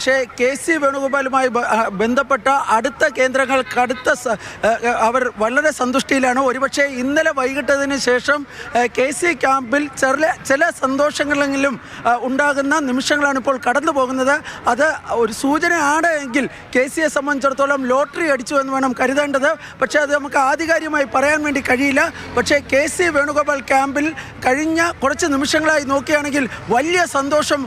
പക്ഷേ കെ.സി. വേണുഗോപാലുമായി ബന്ധപ്പെട്ട അടുത്ത കേന്ദ്രങ്ങൾക്ക് അവർ വളരെ സന്തുഷ്ടിയിലാണ്. ഒരുപക്ഷെ ഇന്നലെ വൈകിട്ടതിന് ശേഷം കെ.സി. ക്യാമ്പിൽ ചില സന്തോഷങ്ങളെങ്കിലും ഉണ്ടാകുന്ന നിമിഷങ്ങളാണ് ഇപ്പോൾ കടന്നു പോകുന്നത്. അത് ഒരു സൂചനയാണ് എങ്കിൽ കെ.സിയെ സംബന്ധിച്ചിടത്തോളം ലോട്ടറി അടിച്ചു എന്ന് വേണം കരുതേണ്ടത്. പക്ഷേ അത് നമുക്ക് ആധികാരികമായി പറയാൻ വേണ്ടി കഴിയില്ല. പക്ഷേ കെ.സി. വേണുഗോപാൽ ക്യാമ്പിൽ കഴിഞ്ഞ കുറച്ച് നിമിഷങ്ങളായി നോക്കുകയാണെങ്കിൽ വലിയ സന്തോഷം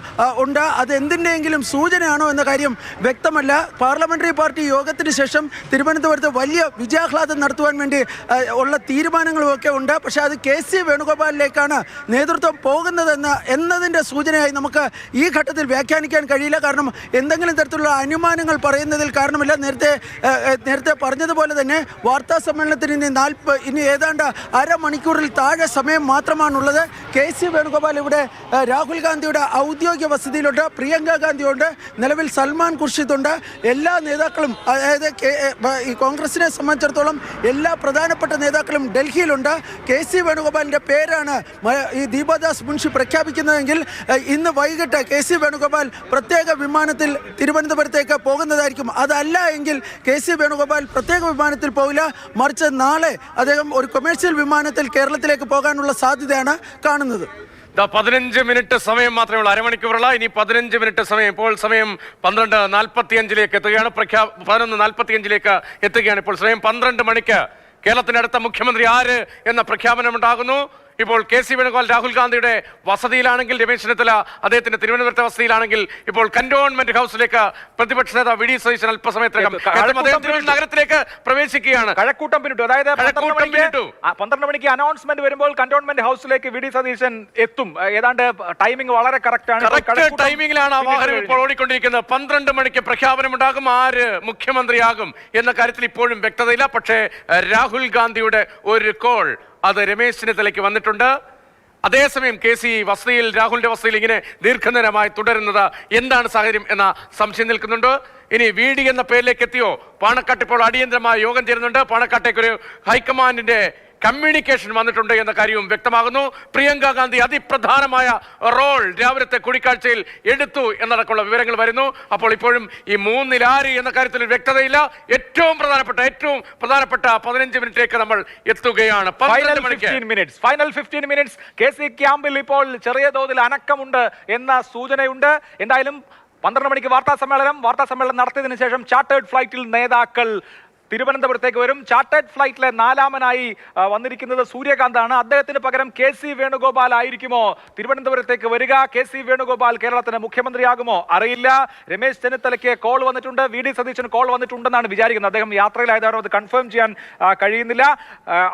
ഉണ്ട്. അത് എന്തിൻ്റെയെങ്കിലും സൂചനയാണ് എന്ന കാര്യം വ്യക്തമല്ല. പാർലമെന്ററി പാർട്ടി യോഗത്തിന് ശേഷം തിരുവനന്തപുരത്ത് വലിയ വിജയാഹ്ലാദം നടത്തുവാൻ വേണ്ടി ഉള്ള തീരുമാനങ്ങളുമൊക്കെ ഉണ്ട്. പക്ഷേ അത് കെ.സി. വേണുഗോപാലിലേക്കാണ് നേതൃത്വം എന്നതിൻ്റെ സൂചനയായി നമുക്ക് ഈ ഘട്ടത്തിൽ വ്യാഖ്യാനിക്കാൻ കഴിയില്ല. കാരണം എന്തെങ്കിലും തരത്തിലുള്ള അനുമാനങ്ങൾ പറയുന്നതിൽ കാരണമില്ല. നേരത്തെ പറഞ്ഞതുപോലെ തന്നെ വാർത്താ സമ്മേളനത്തിന് ഇനി ഏതാണ്ട് അരമണിക്കൂറിൽ താഴെ സമയം മാത്രമാണുള്ളത്. കെ.സി. വേണുഗോപാൽ ഇവിടെ രാഹുൽ ഗാന്ധിയുടെ ഔദ്യോഗിക വസതിയിലുണ്ട്, പ്രിയങ്ക ഗാന്ധിയുണ്ട്, നിലവിൽ സൽമാൻ ഖുർഷിദുണ്ട്. എല്ലാ നേതാക്കളും, അതായത് ഈ കോൺഗ്രസിനെ സംബന്ധിച്ചിടത്തോളം എല്ലാ പ്രധാനപ്പെട്ട നേതാക്കളും ഡൽഹിയിലുണ്ട്. കെ.സി. വേണുഗോപാലിൻ്റെ പേരാണ് ഈ ദീപദാസ് മുൻഷി പ്രഖ്യാപിക്കുന്നതെങ്കിൽ ഇന്ന് വൈകിട്ട് കെ.സി. വേണുഗോപാൽ പ്രത്യേക വിമാനത്തിൽ തിരുവനന്തപുരത്തേക്ക് പോകുന്നതായിരിക്കും. അതല്ല എങ്കിൽ കെ.സി. വേണുഗോപാൽ പ്രത്യേക വിമാനത്തിൽ പോകില്ല, മറിച്ച് നാളെ അദ്ദേഹം ഒരു കൊമേഴ്സ്യൽ വിമാനത്തിൽ കേരളത്തിലേക്ക് പോകാനുള്ള സാധ്യതയാണ് കാണുന്നത്. 15 മിനിറ്റ് സമയം മാത്രമേ ഉള്ളൂ, അരമണിക്കൂറുള്ള. ഇനി 15 മിനിറ്റ് സമയം. ഇപ്പോൾ സമയം 12:45 എത്തുകയാണ്. 11:45 എത്തുകയാണ്. ഇപ്പോൾ സമയം 12 മണിക്ക് കേരളത്തിന്റെ അടുത്ത മുഖ്യമന്ത്രി ആര് എന്ന പ്രഖ്യാപനം ഉണ്ടാകുന്നു. ഇപ്പോൾ കെ.സി. വേണുഗോപാൽ രാഹുൽ ഗാന്ധിയുടെ വസതിയിലാണെങ്കിൽ, രമേശ് ചെന്നിത്തല അദ്ദേഹത്തിന്റെ തിരുവനന്തപുരത്തെ വസതിയിലാണെങ്കിൽ, ഇപ്പോൾ കന്റോൺമെന്റ് ഹൗസിലേക്ക് പ്രതിപക്ഷ നേതാവ് വി ഡി സതീശൻ അല്പസമയത്തിനകം നഗരത്തിലേക്ക് പ്രവേശിക്കുകയാണ്. കഴക്കൂട്ടം പിന്നിട്ടു. അതായത് 12 മണിക്ക് അനൗൺസ്മെന്റ് വരുമ്പോൾ കന്റോൺമെന്റ് ഹൗസിലേക്ക് വി ഡി സതീശൻ എത്തും. ഏതാണ്ട് ടൈമിംഗ് വളരെ കറക്റ്റ് ആണ്. ടൈമിംഗിലാണ് ആ വാഹനം ഇപ്പോൾ ഓടിക്കൊണ്ടിരിക്കുന്നത്. 12 മണിക്ക് പ്രഖ്യാപനമുണ്ടാകും ആര് മുഖ്യമന്ത്രിയാകും എന്ന കാര്യത്തിൽ ഇപ്പോഴും വ്യക്തതയില്ല. പക്ഷേ രാഹുൽ ഗാന്ധിയുടെ ഒരു കോൾ അത് രമേശ് ചെന്നിത്തലയ്ക്ക് വന്നിട്ടുണ്ട്. അതേസമയം കെ.സി. വസതിയിൽ, രാഹുലിന്റെ വസതിയിൽ ഇങ്ങനെ ദീർഘനേരമായി തുടരുന്നത് എന്താണ് സാഹചര്യം എന്ന സംശയം നിൽക്കുന്നുണ്ട്. ഇനി വി ഡി എന്ന പേരിലേക്ക് എത്തിയോ? പാണക്കാട്ട് ഇപ്പോൾ അടിയന്തരമായ യോഗം ചേരുന്നുണ്ട്. പാണക്കാട്ടേക്ക് ഒരു ഹൈക്കമാൻഡിന്റെ കമ്മ്യൂണിക്കേഷൻ വന്നിട്ടുണ്ട് എന്ന കാര്യവും വ്യക്തമാകുന്നു. പ്രിയങ്ക ഗാന്ധി അതിപ്രധാനമായ റോൾ രാവിലത്തെ കൂടിക്കാഴ്ചയിൽ എടുത്തു എന്നടക്കമുള്ള വിവരങ്ങൾ വരുന്നു. അപ്പോൾ ഇപ്പോഴും ഈ മൂന്നിൽ ആര് എന്ന കാര്യത്തിൽ വ്യക്തതയില്ല. ഏറ്റവും പ്രധാനപ്പെട്ട 15 മിനിറ്റിലേക്ക് നമ്മൾ എത്തുകയാണ്. Final 15 minutes. കെ.സി. ക്യാമ്പിൽ ഇപ്പോൾ ചെറിയ തോതിൽ അനക്കമുണ്ട് എന്ന സൂചനയുണ്ട്. എന്തായാലും 12 മണിക്ക് വാർത്താ സമ്മേളനം നടത്തിയതിനു ശേഷം ചാർട്ടേഡ് ഫ്ലൈറ്റിൽ നേതാക്കൾ തിരുവനന്തപുരത്തേക്ക് വരും. ചാർട്ടേഡ് ഫ്ലൈറ്റിലെ 4ാമനായി വന്നിരിക്കുന്നത് സൂര്യകാന്താണ്. അദ്ദേഹത്തിന് പകരം കെ.സി. വേണുഗോപാൽ ആയിരിക്കുമോ തിരുവനന്തപുരത്തേക്ക് വരിക? കെ.സി. വേണുഗോപാൽ കേരളത്തിന് മുഖ്യമന്ത്രിയാകുമോ? അറിയില്ല. രമേശ് ചെന്നിത്തലയ്ക്ക് കോൾ വന്നിട്ടുണ്ട്, വി ഡി സതീശൻ കോൾ വന്നിട്ടുണ്ടെന്നാണ് വിചാരിക്കുന്നത്. അദ്ദേഹം യാത്രയിലായതാണ്, അത് കൺഫേം ചെയ്യാൻ കഴിയുന്നില്ല.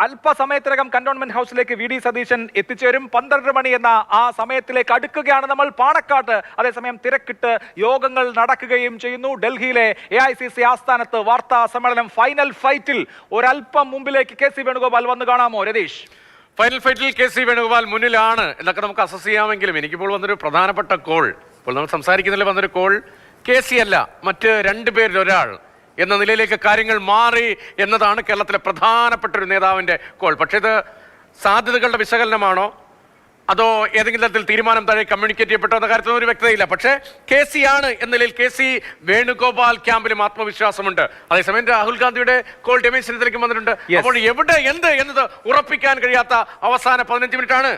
അല്പസമയത്തിനകം കന്റോൺമെന്റ് ഹൗസിലേക്ക് വി ഡി സതീശൻ എത്തിച്ചേരും. 12 മണി എന്ന ആ സമയത്തിലേക്ക് അടുക്കുകയാണ് നമ്മൾ. പാണക്കാട്ട് അതേസമയം തിരക്കിട്ട് യോഗങ്ങൾ നടക്കുകയും ചെയ്യുന്നു. ഡൽഹിയിലെ AICC ആസ്ഥാനത്ത് വാർത്താ സമ്മേളനം. ഫൈനൽ ഫൈറ്റിൽ ഒരല്പം മുമ്പിലേക്ക് കെ.സി. വേണുഗോപാൽ വന്ന് കാണാമോ രതീഷ്? ഫൈനൽ ഫൈറ്റിൽ കെ.സി. വേണുഗോപാൽ മുന്നിലാണ് എന്നൊക്കെ നമുക്ക് അസസ് ചെയ്യാമെങ്കിലും എനിക്കിപ്പോൾ വന്നൊരു പ്രധാനപ്പെട്ട കോൾ, ഇപ്പോൾ നമ്മൾ സംസാരിക്കുന്നതിൽ വന്നൊരു കോൾ കെ.സി. അല്ല, മറ്റ് 2 പേരിൽ ഒരാൾ എന്ന നിലയിലേക്ക് കാര്യങ്ങൾ മാറി എന്നതാണ് കേരളത്തിലെ പ്രധാനപ്പെട്ട ഒരു നേതാവിന്റെ കോൾ. പക്ഷേ ഇത് സാധ്യതകളുടെ വിശകലനമാണോ അതോ ഏതെങ്കിലും തരത്തിൽ തീരുമാനം താഴെ കമ്മ്യൂണിക്കേറ്റ് ചെയ്യപ്പെട്ടോ എന്ന കാര്യത്തിൽ ഒരു വ്യക്തതയില്ല. പക്ഷേ കെ.സി. ആണ് എന്ന നിലയിൽ കെ.സി. വേണുഗോപാൽ ക്യാമ്പിലും ആത്മവിശ്വാസമുണ്ട്. അതേസമയം രാഹുൽ ഗാന്ധിയുടെ കോൾ രമേശ് ചെന്നിത്തലയ്ക്ക് വന്നിട്ടുണ്ട്. അപ്പോൾ എവിടെ എന്നത് ഉറപ്പിക്കാൻ കഴിയാത്ത അവസാന 15 മിനിറ്റാണ്.